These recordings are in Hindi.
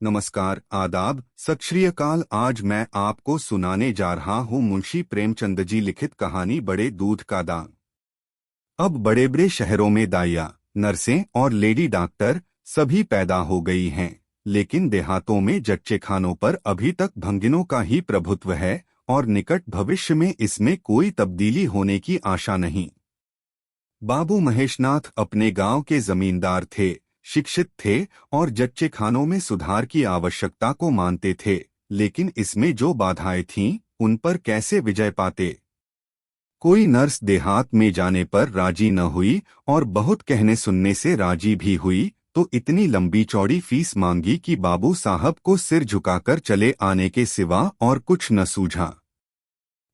नमस्कार, आदाब, सत श्री अकाल। आज मैं आपको सुनाने जा रहा हूँ मुंशी प्रेमचंद जी लिखित कहानी बड़े दूध का दान। अब बड़े बड़े शहरों में दाइया, नर्सें और लेडी डॉक्टर सभी पैदा हो गई हैं, लेकिन देहातों में जच्चे खानों पर अभी तक भंगिनों का ही प्रभुत्व है और निकट भविष्य में इसमें कोई तब्दीली होने की आशा नहीं। बाबू महेशनाथ अपने गांव के जमींदार थे, शिक्षित थे और जच्चे खानों में सुधार की आवश्यकता को मानते थे, लेकिन इसमें जो बाधाएं थीं, उन पर कैसे विजय पाते। कोई नर्स देहात में जाने पर राजी न हुई और बहुत कहने सुनने से राजी भी हुई तो इतनी लंबी चौड़ी फीस मांगी कि बाबू साहब को सिर झुकाकर चले आने के सिवा और कुछ न सूझा।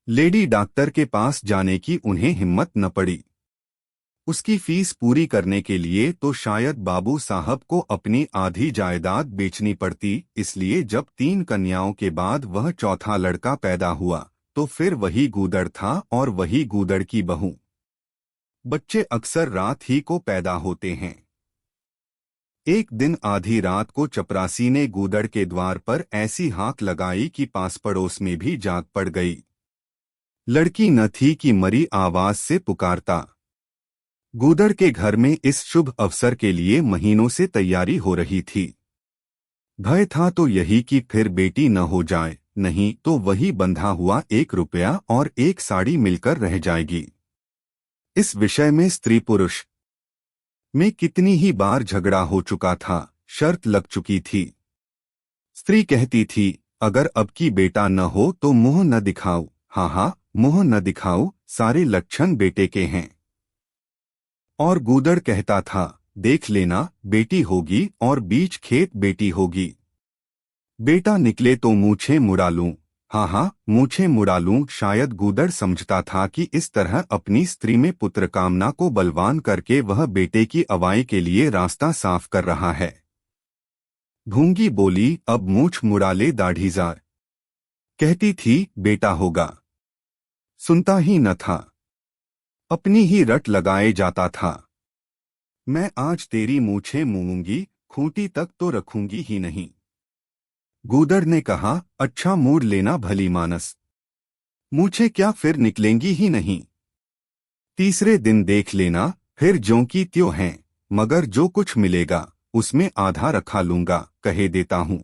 लेडी डॉक्टर के पास जाने की उन्हें हिम्मत न पड़ी। उसकी फीस पूरी करने के लिए तो शायद बाबू साहब को अपनी आधी जायदाद बेचनी पड़ती, इसलिए जब 3 कन्याओं के बाद वह चौथा लड़का पैदा हुआ तो फिर वही गूदड़ था और वही गूदड़ की बहू। बच्चे अक्सर रात ही को पैदा होते हैं। एक दिन आधी रात को चपरासी ने गूदड़ के द्वार पर ऐसी हाक लगाई कि पास पड़ोस में भी जाग पड़ गई। लड़की न थी कि मरी आवाज से पुकारता। गूदड़ के घर में इस शुभ अवसर के लिए महीनों से तैयारी हो रही थी। भय था तो यही कि फिर बेटी न हो जाए, नहीं तो वही बंधा हुआ 1 रुपया और 1 साड़ी मिलकर रह जाएगी। इस विषय में स्त्री पुरुष में कितनी ही बार झगड़ा हो चुका था, शर्त लग चुकी थी। स्त्री कहती थी, अगर अब की बेटा न हो तो मुंह न दिखाओ। हाँ, मुंह न दिखाओ, सारे लक्षण बेटे के हैं। और गूदड़ कहता था, देख लेना, बेटी होगी और बीच खेत बेटी होगी। बेटा निकले तो मूछें मुड़ा लूं। हाँ, मूछें मुड़ा लूं। शायद गूदड़ समझता था कि इस तरह अपनी स्त्री में पुत्र कामना को बलवान करके वह बेटे की अवाई के लिए रास्ता साफ कर रहा है। भूंगी बोली, अब मूछ मुड़ा ले दाढ़ीजार। कहती थी, बेटा होगा। सुनता ही न था, अपनी ही रट लगाए जाता था। मैं आज तेरी मूछें मूंगी, खूंटी तक तो रखूंगी ही नहीं। गूदड़ ने कहा, अच्छा मूड लेना भली मानस, मूछें क्या फिर निकलेंगी ही नहीं। तीसरे दिन देख लेना, फिर ज्यों की त्यों हैं, मगर जो कुछ मिलेगा उसमें आधा रखा लूंगा, कहे देता हूं।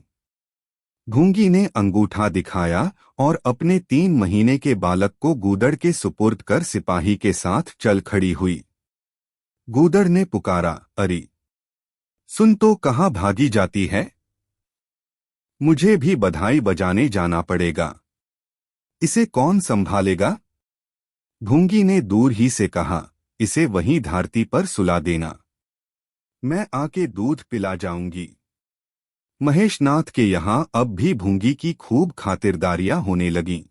भूंगी ने अंगूठा दिखाया और अपने 3 महीने के बालक को गूदड़ के सुपुर्द कर सिपाही के साथ चल खड़ी हुई। गूदड़ ने पुकारा, अरे सुन तो, कहाँ भागी जाती है? मुझे भी बधाई बजाने जाना पड़ेगा। इसे कौन संभालेगा? भूंगी ने दूर ही से कहा, इसे वहीं धरती पर सुला देना, मैं आके दूध पिला जाऊंगी। महेशनाथ के यहाँ अब भी भूंगी की खूब खातिरदारियां होने लगीं।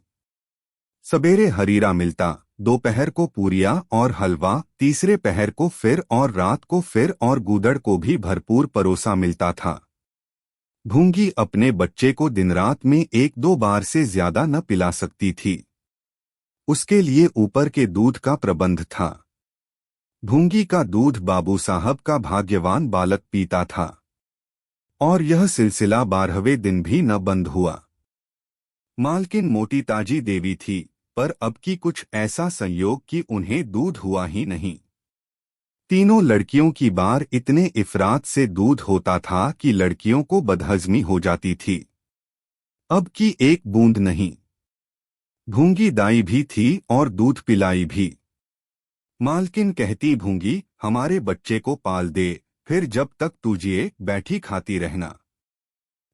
सवेरे हरीरा मिलता, दोपहर को पूरिया और हलवा, तीसरे पहर को फिर और रात को फिर, और गूदड़ को भी भरपूर परोसा मिलता था। भूंगी अपने बच्चे को दिन रात में 1-2 बार से ज्यादा न पिला सकती थी। उसके लिए ऊपर के दूध का प्रबंध था। भूंगी का दूध बाबू साहब का भाग्यवान बालक पीता था और यह सिलसिला 12वें दिन भी न बंद हुआ। मालकिन मोटी ताजी देवी थी, पर अब की कुछ ऐसा संयोग कि उन्हें दूध हुआ ही नहीं। तीनों लड़कियों की बार इतने इफरात से दूध होता था कि लड़कियों को बदहजमी हो जाती थी। अब की एक बूंद नहीं। भूंगी दाई भी थी और दूध पिलाई भी। मालकिन कहती, भूंगी हमारे बच्चे को पाल दे, फिर जब तक तू जिए बैठी खाती रहना।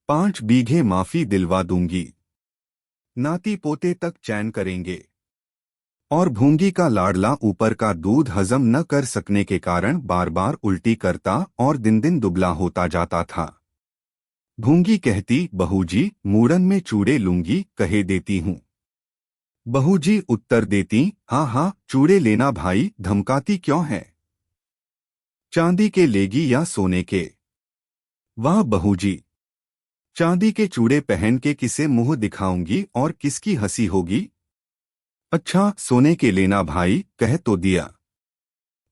5 बीघे माफी दिलवा दूंगी, नाती पोते तक चैन करेंगे। और भूंगी का लाडला ऊपर का दूध हजम न कर सकने के कारण बार बार उल्टी करता और दिन दिन दुबला होता जाता था। भूंगी कहती, बहूजी मूड़न में चूड़े लूंगी, कहे देती हूँ। बहूजी उत्तर देती, हाँ, चूड़े लेना भाई, धमकाती क्यों है? चांदी के लेगी या सोने के? वाह बहूजी, चांदी के चूड़े पहन के किसे मुंह दिखाऊंगी और किसकी हंसी होगी? अच्छा सोने के लेना भाई, कह तो दिया।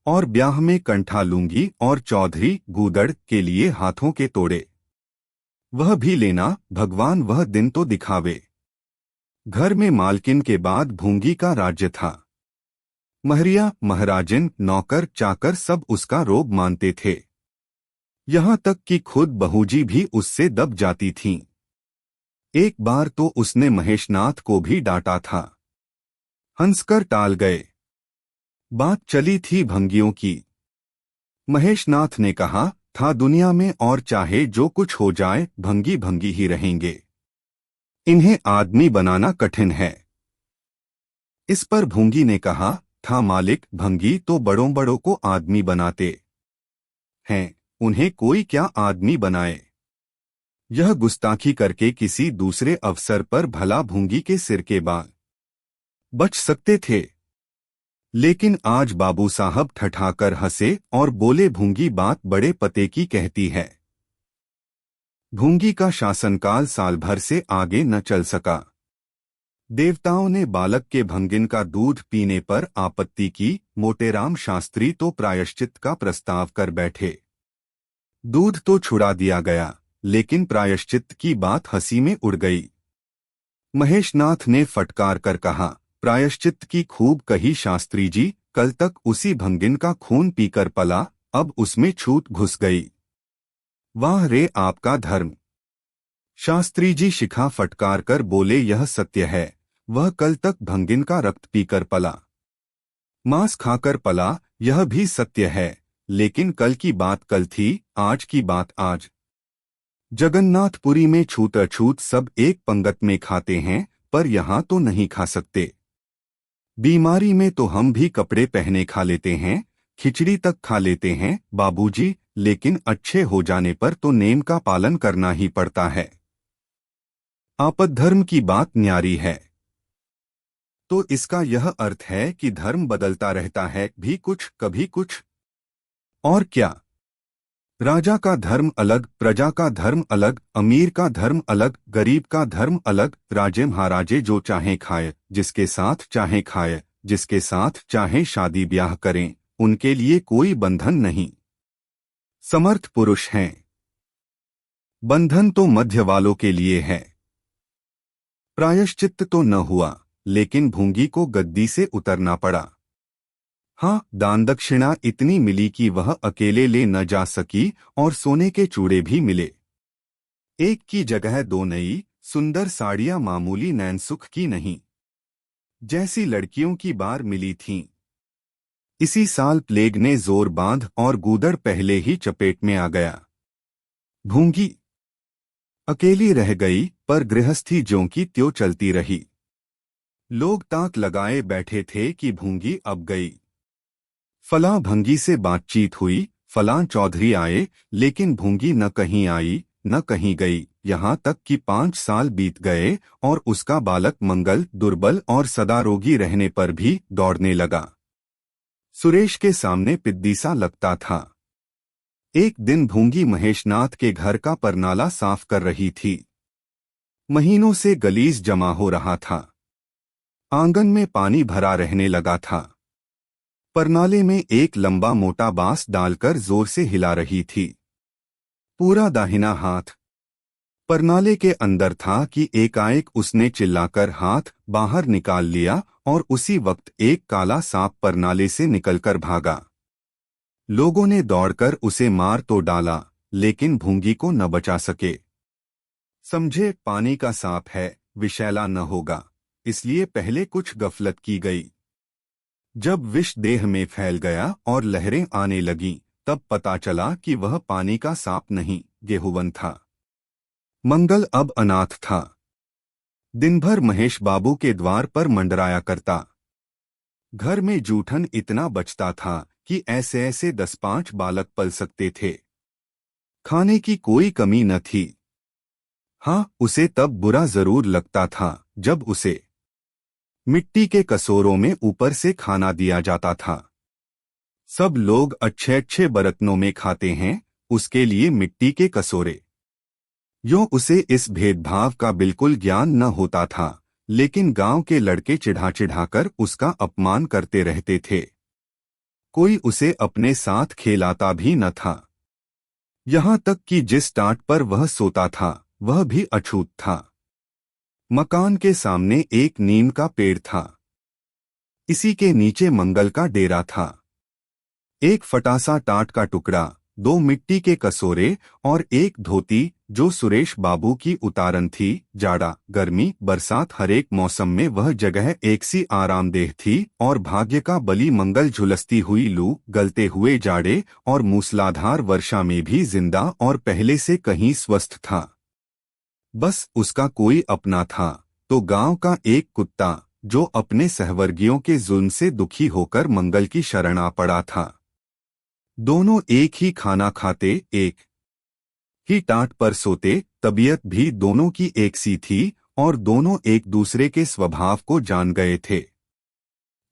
और ब्याह में कंठा लूंगी और चौधरी गूदड़ के लिए हाथों के तोड़े। वह भी लेना, भगवान वह दिन तो दिखावे। घर में मालकिन के बाद भूंगी का राज्य था। महरिया, महाराजिन, नौकर चाकर सब उसका रोब मानते थे। यहाँ तक कि खुद बहूजी भी उससे दब जाती थीं। एक बार तो उसने महेशनाथ को भी डांटा था। हंसकर टाल गए। बात चली थी भंगियों की। महेशनाथ ने कहा था, दुनिया में और चाहे जो कुछ हो जाए भंगी भंगी ही रहेंगे, इन्हें आदमी बनाना कठिन है। इस पर भूंगी ने कहा था, मालिक, भंगी तो बड़ों बड़ों को आदमी बनाते हैं, उन्हें कोई क्या आदमी बनाए। यह गुस्ताखी करके किसी दूसरे अवसर पर भला भूंगी के सिर के बाल बच सकते थे, लेकिन आज बाबू साहब ठठाकर हंसे और बोले, भूंगी बात बड़े पते की कहती है। भूंगी का शासनकाल साल भर से आगे न चल सका। देवताओं ने बालक के भंगिन का दूध पीने पर आपत्ति की। मोटेराम शास्त्री तो प्रायश्चित का प्रस्ताव कर बैठे। दूध तो छुड़ा दिया गया, लेकिन प्रायश्चित की बात हंसी में उड़ गई। महेशनाथ ने फटकार कर कहा, प्रायश्चित की खूब कही शास्त्री जी, कल तक उसी भंगिन का खून पीकर पला, अब उसमें छूत घुस गई। वाह रे आपका धर्म। शास्त्री जी शिखा फटकार कर बोले, यह सत्य है, वह कल तक भंगिन का रक्त पीकर पला, मांस खाकर पला, यह भी सत्य है, लेकिन कल की बात कल थी, आज की बात आज। जगन्नाथपुरी में छूत अछूत सब एक पंगत में खाते हैं, पर यहाँ तो नहीं खा सकते। बीमारी में तो हम भी कपड़े पहने खा लेते हैं, खिचड़ी तक खा लेते हैं बाबूजी, लेकिन अच्छे हो जाने पर तो नेम का पालन करना ही पड़ता है। आपद्धर्म की बात न्यारी है। तो इसका यह अर्थ है कि धर्म बदलता रहता है, भी कुछ कभी कुछ। और क्या? राजा का धर्म अलग, प्रजा का धर्म अलग, अमीर का धर्म अलग, गरीब का धर्म अलग। राजे महाराजे जो चाहे खाए, जिसके साथ चाहे खाए, जिसके साथ चाहे शादी ब्याह करें, उनके लिए कोई बंधन नहीं। समर्थ पुरुष हैं। बंधन तो मध्य वालों के लिए है। प्रायश्चित्त तो न हुआ, लेकिन भूंगी को गद्दी से उतरना पड़ा। हाँ, दान दक्षिणा इतनी मिली कि वह अकेले ले न जा सकी, और सोने के चूड़े भी मिले। एक की जगह दो नई सुंदर साड़ियां मामूली नैनसुख की नहीं, जैसी लड़कियों की बार मिली थीं। इसी साल प्लेग ने जोर बांध और गूदड़ पहले ही चपेट में आ गया। भूंगी अकेली रह गई, पर गृहस्थी ज्यों की त्यों चलती रही। लोग ताक लगाए बैठे थे कि भूंगी अब गई। फलां भंगी से बातचीत हुई, फलां चौधरी आए, लेकिन भूंगी न कहीं आई न कहीं गई। यहाँ तक कि 5 साल बीत गए और उसका बालक मंगल दुर्बल और सदा रोगी रहने पर भी दौड़ने लगा। सुरेश के सामने पिद्दी सा लगता था। एक दिन भूंगी महेशनाथ के घर का परनाला साफ कर रही थी। महीनों से गलीज जमा हो रहा था। आंगन में पानी भरा रहने लगा था। परनाले में एक लंबा मोटा बांस डालकर जोर से हिला रही थी। पूरा दाहिना हाथ परनाले के अंदर था कि एकाएक उसने चिल्लाकर हाथ बाहर निकाल लिया और उसी वक्त एक काला सांप परनाले से निकलकर भागा। लोगों ने दौड़कर उसे मार तो डाला, लेकिन भूंगी को न बचा सके। समझे, पानी का सांप है, विषैला न होगा, इसलिए पहले कुछ गफलत की गई। जब विष देह में फैल गया और लहरें आने लगीं, तब पता चला कि वह पानी का सांप नहीं, गेहूवन था। मंगल अब अनाथ था। दिन भर महेश बाबू के द्वार पर मंडराया करता। घर में जूठन इतना बचता था कि ऐसे ऐसे 10-5 बालक पल सकते थे। खाने की कोई कमी न थी। हाँ, उसे तब बुरा जरूर लगता था जब उसे मिट्टी के कटोरों में ऊपर से खाना दिया जाता था। सब लोग अच्छे अच्छे बर्तनों में खाते हैं, उसके लिए मिट्टी के कटोरे। यूं उसे इस भेदभाव का बिल्कुल ज्ञान न होता था, लेकिन गांव के लड़के चिढ़ा चिढ़ाकर उसका अपमान करते रहते थे। कोई उसे अपने साथ खेलाता भी न था। यहाँ तक कि जिस टाट पर वह सोता था वह भी अछूत था। मकान के सामने एक नीम का पेड़ था। इसी के नीचे मंगल का डेरा था। एक फटासा टाट का टुकड़ा, दो मिट्टी के कसोरे और एक धोती जो सुरेश बाबू की उतारन थी। जाड़ा, गर्मी, बरसात, हर एक मौसम में वह जगह एक सी आरामदेह थी और भाग्य का बली मंगल झुलसती हुई लू, गलते हुए जाड़े और मूसलाधार वर्षा में भी जिंदा और पहले से कहीं स्वस्थ था। बस उसका कोई अपना था तो गांव का एक कुत्ता जो अपने सहवर्गियों के जुल्म से दुखी होकर मंगल की शरण आ पड़ा था। दोनों एक ही खाना खाते, एक ही टाट पर सोते, तबीयत भी दोनों की एक सी थी और दोनों एक दूसरे के स्वभाव को जान गए थे।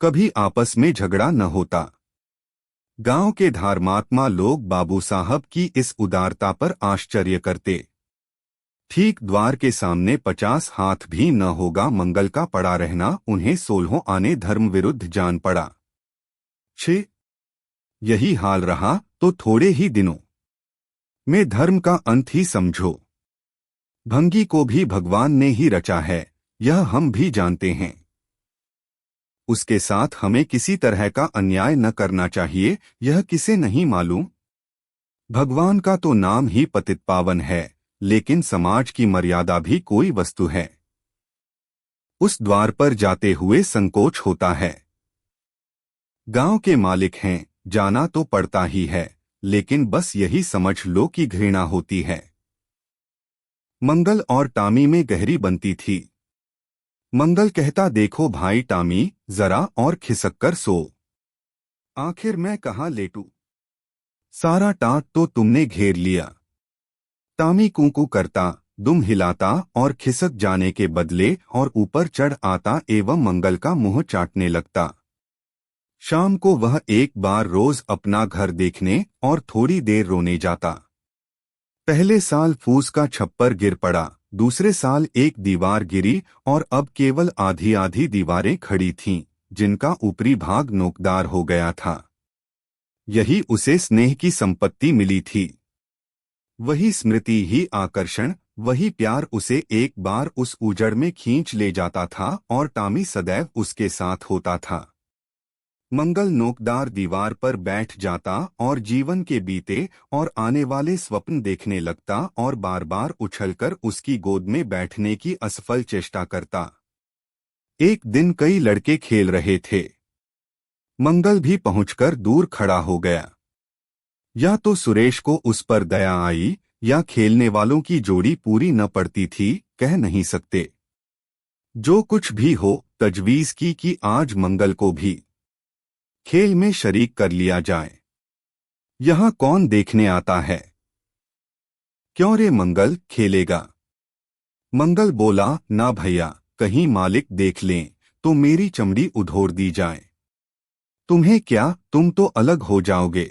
कभी आपस में झगड़ा न होता। गांव के धर्मात्मा लोग बाबू साहब की इस उदारता पर आश्चर्य करते। ठीक द्वार के सामने 50 हाथ भी न होगा मंगल का पड़ा रहना उन्हें 16 आने धर्म विरुद्ध जान पड़ा। 6 यही हाल रहा तो थोड़े ही दिनों में धर्म का अंत ही समझो। भंगी को भी भगवान ने ही रचा है, यह हम भी जानते हैं। उसके साथ हमें किसी तरह का अन्याय न करना चाहिए, यह किसे नहीं मालूम। भगवान का तो नाम ही पतित पावन है, लेकिन समाज की मर्यादा भी कोई वस्तु है। उस द्वार पर जाते हुए संकोच होता है। गांव के मालिक हैं, जाना तो पड़ता ही है, लेकिन बस यही समझ लो कि घृणा होती है। मंगल और टामी में गहरी बनती थी। मंगल कहता, देखो भाई टामी, जरा और खिसक कर सो। आखिर मैं कहाँ लेटूं? सारा टाट तो तुमने घेर लिया। टामी कूकू करता, दुम हिलाता और खिसक जाने के बदले और ऊपर चढ़ आता एवं मंगल का मुंह चाटने लगता। शाम को वह एक बार रोज अपना घर देखने और थोड़ी देर रोने जाता। पहले साल फूस का छप्पर गिर पड़ा, दूसरे साल एक दीवार गिरी और अब केवल आधी आधी दीवारें खड़ी थीं, जिनका ऊपरी भाग नोकदार हो गया था। यही उसे स्नेह की संपत्ति मिली थी। वही स्मृति ही आकर्षण, वही प्यार उसे एक बार उस उजड़ में खींच ले जाता था और टामी सदैव उसके साथ होता था। मंगल नोकदार दीवार पर बैठ जाता और जीवन के बीते और आने वाले स्वप्न देखने लगता और बार बार उछलकर उसकी गोद में बैठने की असफल चेष्टा करता। एक दिन कई लड़के खेल रहे थे। मंगल भी पहुंचकर दूर खड़ा हो गया। या तो सुरेश को उस पर दया आई या खेलने वालों की जोड़ी पूरी न पड़ती थी, कह नहीं सकते। जो कुछ भी हो, तजवीज की कि आज मंगल को भी खेल में शरीक कर लिया जाए। यहाँ कौन देखने आता है? क्यों रे मंगल, खेलेगा? मंगल बोला, ना भैया, कहीं मालिक देख लें तो मेरी चमड़ी उधोड़ दी जाए। तुम्हें क्या, तुम तो अलग हो जाओगे।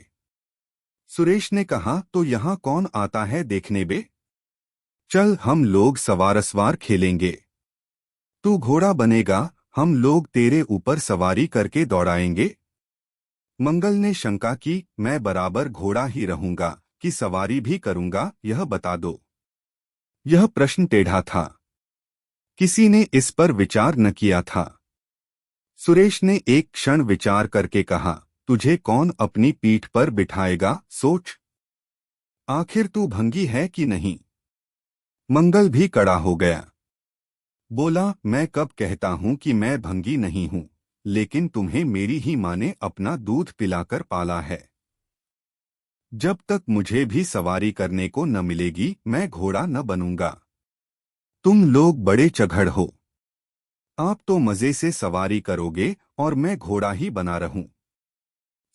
सुरेश ने कहा, तो यहाँ कौन आता है देखने बे? चल हम लोग सवारसवार खेलेंगे। तू घोड़ा बनेगा, हम लोग तेरे ऊपर सवारी करके दौड़ाएंगे। मंगल ने शंका की, मैं बराबर घोड़ा ही रहूंगा कि सवारी भी करूंगा, यह बता दो। यह प्रश्न टेढ़ा था। किसी ने इस पर विचार न किया था। सुरेश ने एक क्षण विचार करके कहा, तुझे कौन अपनी पीठ पर बिठाएगा, सोच। आखिर तू भंगी है कि नहीं? मंगल भी कड़ा हो गया। बोला, मैं कब कहता हूं कि मैं भंगी नहीं हूं, लेकिन तुम्हें मेरी ही माँ ने अपना दूध पिलाकर पाला है। जब तक मुझे भी सवारी करने को न मिलेगी मैं घोड़ा न बनूंगा। तुम लोग बड़े चघड़ हो। आप तो मजे से सवारी करोगे और मैं घोड़ा ही बना रहूं।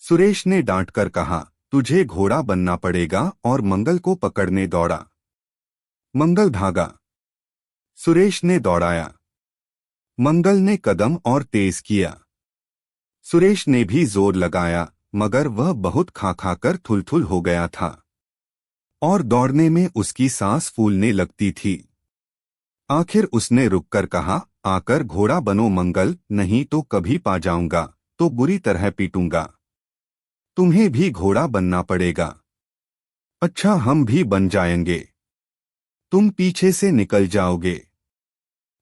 सुरेश ने डांटकर कहा, तुझे घोड़ा बनना पड़ेगा और मंगल को पकड़ने दौड़ा। मंगल भागा। सुरेश ने दौड़ाया। मंगल ने कदम और तेज किया। सुरेश ने भी जोर लगाया, मगर वह बहुत खा खाकर थुलथुल हो गया था और दौड़ने में उसकी सांस फूलने लगती थी। आखिर उसने रुककर कहा, आकर घोड़ा बनो मंगल, नहीं तो कभी पा जाऊंगा तो बुरी तरह पीटूंगा। तुम्हें भी घोड़ा बनना पड़ेगा। अच्छा हम भी बन जाएंगे। तुम पीछे से निकल जाओगे।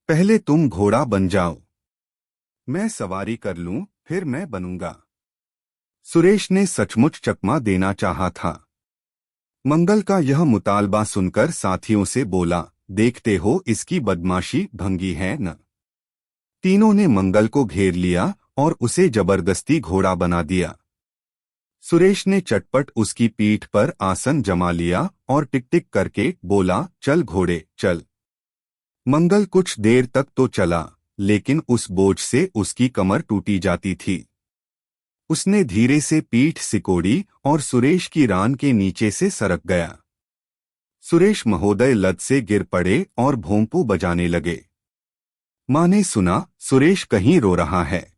पहले तुम घोड़ा बन जाओ। मैं सवारी कर लूं, फिर मैं बनूंगा। सुरेश ने सचमुच चकमा देना चाहा था। मंगल का यह मुतालबा सुनकर साथियों से बोला, देखते हो इसकी बदमाशी भंगी है न। तीनों ने मंगल को घेर लिया और उसे जबरदस्ती घोड़ा बना दिया। सुरेश ने चटपट उसकी पीठ पर आसन जमा लिया और टिक टिक करके बोला, चल घोड़े चल। मंगल कुछ देर तक तो चला, लेकिन उस बोझ से उसकी कमर टूटी जाती थी। उसने धीरे से पीठ सिकोड़ी और सुरेश की रान के नीचे से सरक गया। सुरेश महोदय लद से गिर पड़े और भोंपू बजाने लगे। माँ ने सुना, सुरेश कहीं रो रहा है।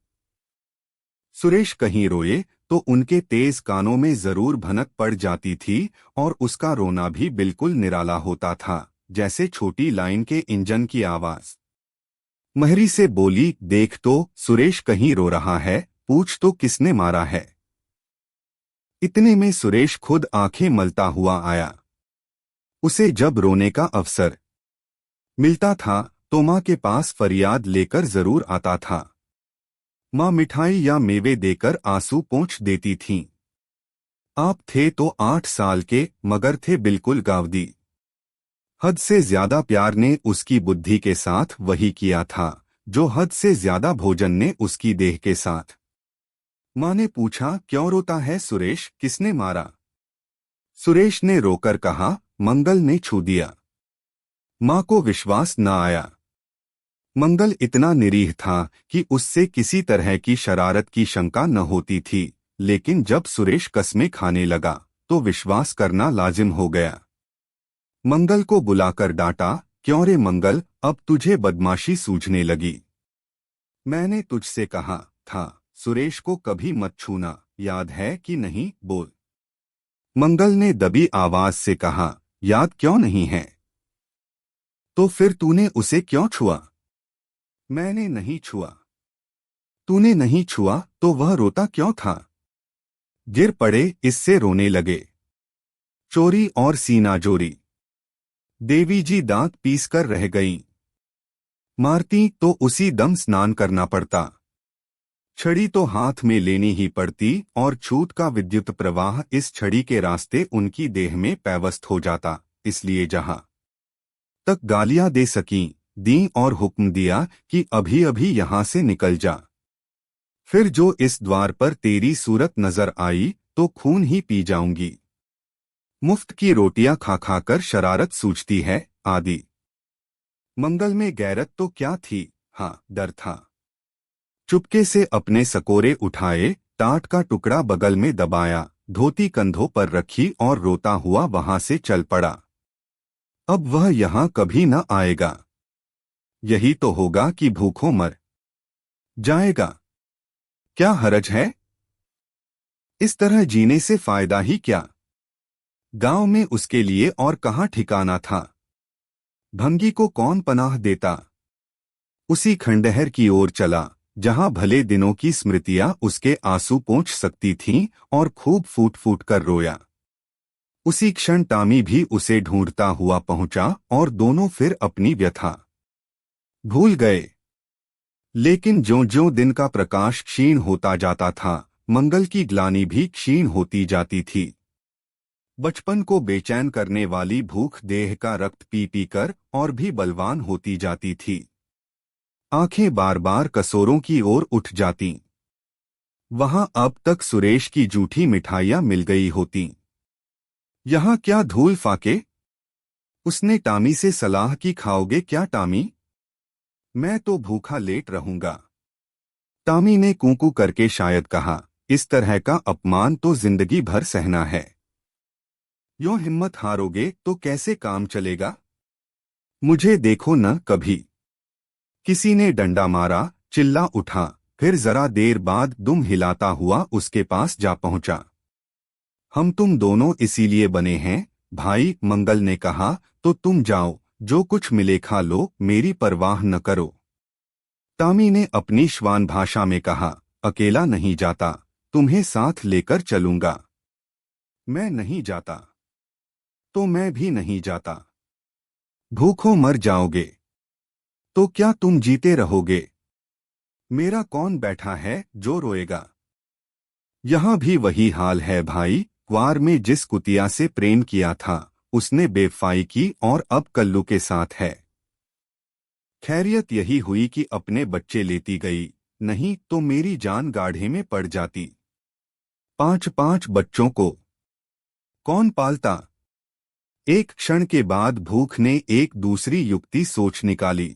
सुरेश कहीं रोए तो उनके तेज कानों में जरूर भनक पड़ जाती थी और उसका रोना भी बिल्कुल निराला होता था, जैसे छोटी लाइन के इंजन की आवाज। महरी से बोली, देख तो सुरेश कहीं रो रहा है, पूछ तो किसने मारा है। इतने में सुरेश खुद आंखें मलता हुआ आया। उसे जब रोने का अवसर मिलता था तो माँ के पास फरियाद लेकर जरूर आता था। माँ मिठाई या मेवे देकर आंसू पोंछ देती थीं। आप थे तो 8 साल के, मगर थे बिल्कुल गावदी। हद से ज्यादा प्यार ने उसकी बुद्धि के साथ वही किया था जो हद से ज्यादा भोजन ने उसकी देह के साथ। माँ ने पूछा, क्यों रोता है सुरेश, किसने मारा। सुरेश ने रोकर कहा, मंगल ने छू दिया। माँ को विश्वास न आया। मंगल इतना निरीह था कि उससे किसी तरह की शरारत की शंका न होती थी, लेकिन जब सुरेश कस्में खाने लगा तो विश्वास करना लाजिम हो गया। मंगल को बुलाकर डांटा, क्यों रे मंगल, अब तुझे बदमाशी सूझने लगी। मैंने तुझसे कहा था सुरेश को कभी मत छूना, याद है कि नहीं, बोल। मंगल ने दबी आवाज से कहा, याद क्यों नहीं है। तो फिर तूने उसे क्यों छुआ। मैंने नहीं छुआ। तूने नहीं छुआ तो वह रोता क्यों था। गिर पड़े, इससे रोने लगे। चोरी और सीना जोरी। देवी जी दांत पीसकर रह गईं। मारती तो उसी दम स्नान करना पड़ता। छड़ी तो हाथ में लेनी ही पड़ती और छूत का विद्युत प्रवाह इस छड़ी के रास्ते उनकी देह में पैवस्त हो जाता। इसलिए जहां तक गालियां दे सकीं, दी और हुक्म दिया कि अभी अभी यहां से निकल जा। फिर जो इस द्वार पर तेरी सूरत नजर आई तो खून ही पी जाऊंगी। मुफ्त की रोटियां खा खाकर शरारत सूझती है, आदि। मंगल में गैरत तो क्या थी, हाँ डर था। चुपके से अपने सकोरे उठाए, टाट का टुकड़ा बगल में दबाया, धोती कंधों पर रखी और रोता हुआ वहां से चल पड़ा। अब वह यहां कभी न आएगा। यही तो होगा कि भूखों मर जाएगा। क्या हरज है। इस तरह जीने से फायदा ही क्या। गांव में उसके लिए और कहां ठिकाना था। भंगी को कौन पनाह देता। उसी खंडहर की ओर चला जहां भले दिनों की स्मृतियां उसके आंसू पोंछ सकती थीं और खूब फूट फूट कर रोया। उसी क्षण टामी भी उसे ढूंढता हुआ पहुंचा और दोनों फिर अपनी व्यथा भूल गए। लेकिन ज्यों-ज्यों दिन का प्रकाश क्षीण होता जाता था, मंगल की ग्लानि भी क्षीण होती जाती थी। बचपन को बेचैन करने वाली भूख देह का रक्त पी पी कर और भी बलवान होती जाती थी। आंखें बार बार कसोरों की ओर उठ जातीं। वहां अब तक सुरेश की जूठी मिठाइयां मिल गई होतीं। यहाँ क्या धूल फाके। उसने टामी से सलाह की, खाओगे क्या टामी। मैं तो भूखा लेट रहूंगा। टामी ने कूकू करके शायद कहा, इस तरह का अपमान तो जिंदगी भर सहना है। यों हिम्मत हारोगे तो कैसे काम चलेगा। मुझे देखो न कभी। किसी ने डंडा मारा, चिल्ला उठा, फिर जरा देर बाद दुम हिलाता हुआ उसके पास जा पहुंचा। हम तुम दोनों इसीलिए बने हैं भाई, मंगल ने कहा, तो तुम जाओ, जो कुछ मिले खा लो, मेरी परवाह न करो। टामी ने अपनी श्वान भाषा में कहा, अकेला नहीं जाता, तुम्हें साथ लेकर चलूंगा। मैं नहीं जाता। तो मैं भी नहीं जाता। भूखों मर जाओगे तो क्या तुम जीते रहोगे? मेरा कौन बैठा है जो रोएगा? यहां भी वही हाल है भाई। क्वार में जिस कुतिया से प्रेम किया था उसने बेवफाई की और अब कल्लू के साथ है। खैरियत यही हुई कि अपने बच्चे लेती गई, नहीं तो मेरी जान गाढ़े में पड़ जाती। 5-5 बच्चों को कौन पालता? एक क्षण के बाद भूख ने एक दूसरी युक्ति सोच निकाली।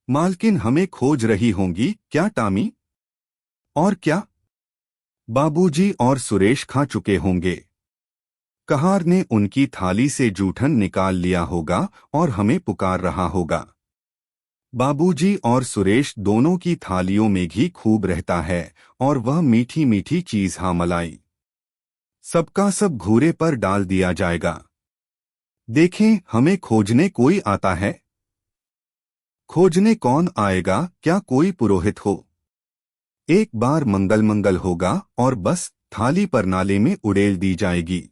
मालकिन हमें खोज रही होंगी क्या टामी? और क्या? बाबूजी और सुरेश खा चुके होंगे। कहार ने उनकी थाली से जूठन निकाल लिया होगा और हमें पुकार रहा होगा। बाबूजी और सुरेश दोनों की थालियों में घी खूब रहता है और वह मीठी मीठी चीज हाँ मलाई। सबका सब घूरे पर डाल दिया जाएगा। देखें हमें खोजने कोई आता है? खोजने कौन आएगा? क्या कोई पुरोहित हो? एक बार मंगल मंगल होगा और बस थाली पर नाले में उड़ेल दी जाएगी।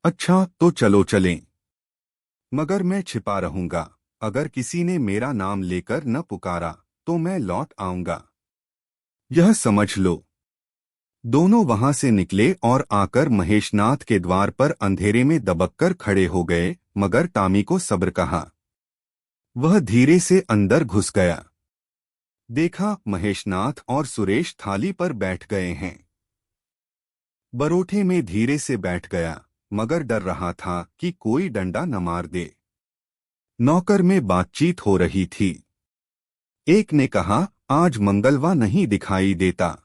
अच्छा तो चलो चलें। मगर मैं छिपा रहूंगा। अगर किसी ने मेरा नाम लेकर न पुकारा तो मैं लौट आऊंगा। यह समझ लो। दोनों वहां से निकले और आकर महेशनाथ के द्वार पर अंधेरे में दबककर खड़े हो गए, मगर टामी को सब्र कहा। वह धीरे से अंदर घुस गया। देखा महेशनाथ और सुरेश थाली पर बैठ गए हैं। बरोठे में धीरे से बैठ गया, मगर डर रहा था कि कोई डंडा न मार दे। नौकर में बातचीत हो रही थी। एक ने कहा, आज मंगलवा नहीं दिखाई देता।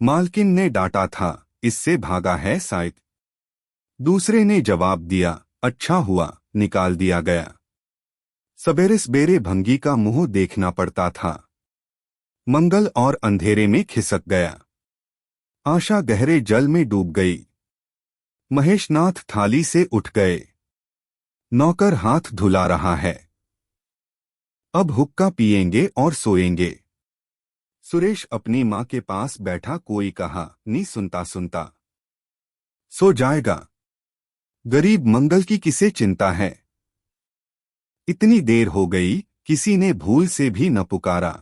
मालकिन ने डांटा था, इससे भागा है शायद। दूसरे ने जवाब दिया, अच्छा हुआ निकाल दिया गया। सवेरे सवेरे भंगी का मुंह देखना पड़ता था। मंगल और अंधेरे में खिसक गया। आशा गहरे जल में डूब गई। महेशनाथ थाली से उठ गए। नौकर हाथ धुला रहा है। अब हुक्का पिएंगे और सोएंगे। सुरेश अपनी माँ के पास बैठा, कोई कहा नहीं सुनता सुनता। सो जाएगा। गरीब मंगल की किसे चिंता है? इतनी देर हो गई, किसी ने भूल से भी न पुकारा।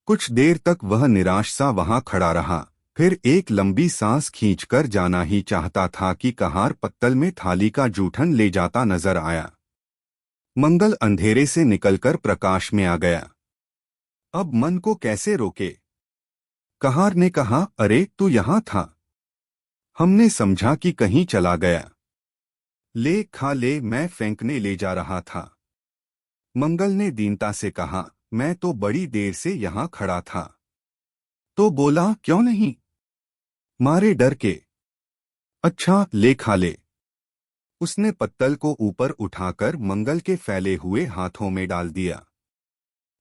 कुछ देर तक वह निराश सा वहां खड़ा रहा, फिर एक लंबी सांस खींचकर जाना ही चाहता था कि कहार पत्तल में थाली का जूठन ले जाता नजर आया। मंगल अंधेरे से निकलकर प्रकाश में आ गया। अब मन को कैसे रोके? कहार ने कहा, अरे तू यहां था। हमने समझा कि कहीं चला गया। ले खा ले, मैं फेंकने ले जा रहा था। मंगल ने दीनता से कहा, मैं तो बड़ी देर से यहां खड़ा था। तो बोला, क्यों नहीं? मारे डर के। अच्छा ले खा ले। उसने पत्तल को ऊपर उठाकर मंगल के फैले हुए हाथों में डाल दिया।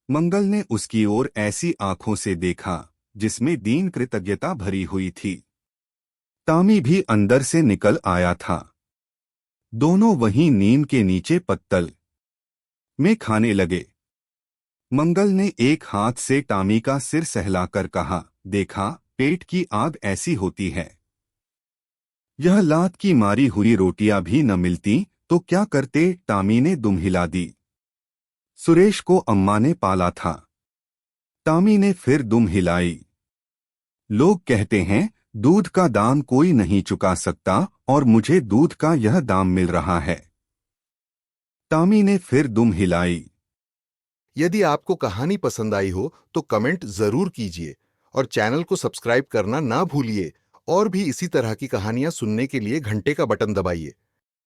मंगल ने उसकी ओर ऐसी आंखों से देखा जिसमें दीन कृतज्ञता भरी हुई थी। टामी भी अंदर से निकल आया था। दोनों वहीं नीम के नीचे पत्तल में खाने लगे। मंगल ने एक हाथ से टामी का सिर सहलाकर कहा, देखा पेट की आग ऐसी होती है। यह लात की मारी हुई रोटियां भी न मिलती तो क्या करते? टामी ने दुम हिला दी। सुरेश को अम्मा ने पाला था। टामी ने फिर दुम हिलाई। लोग कहते हैं दूध का दाम कोई नहीं चुका सकता और मुझे दूध का यह दाम मिल रहा है। टामी ने फिर दुम हिलाई। यदि आपको कहानी पसंद आई हो तो कमेंट जरूर कीजिए और चैनल को सब्सक्राइब करना ना भूलिए और भी इसी तरह की कहानियां सुनने के लिए घंटे का बटन दबाइए।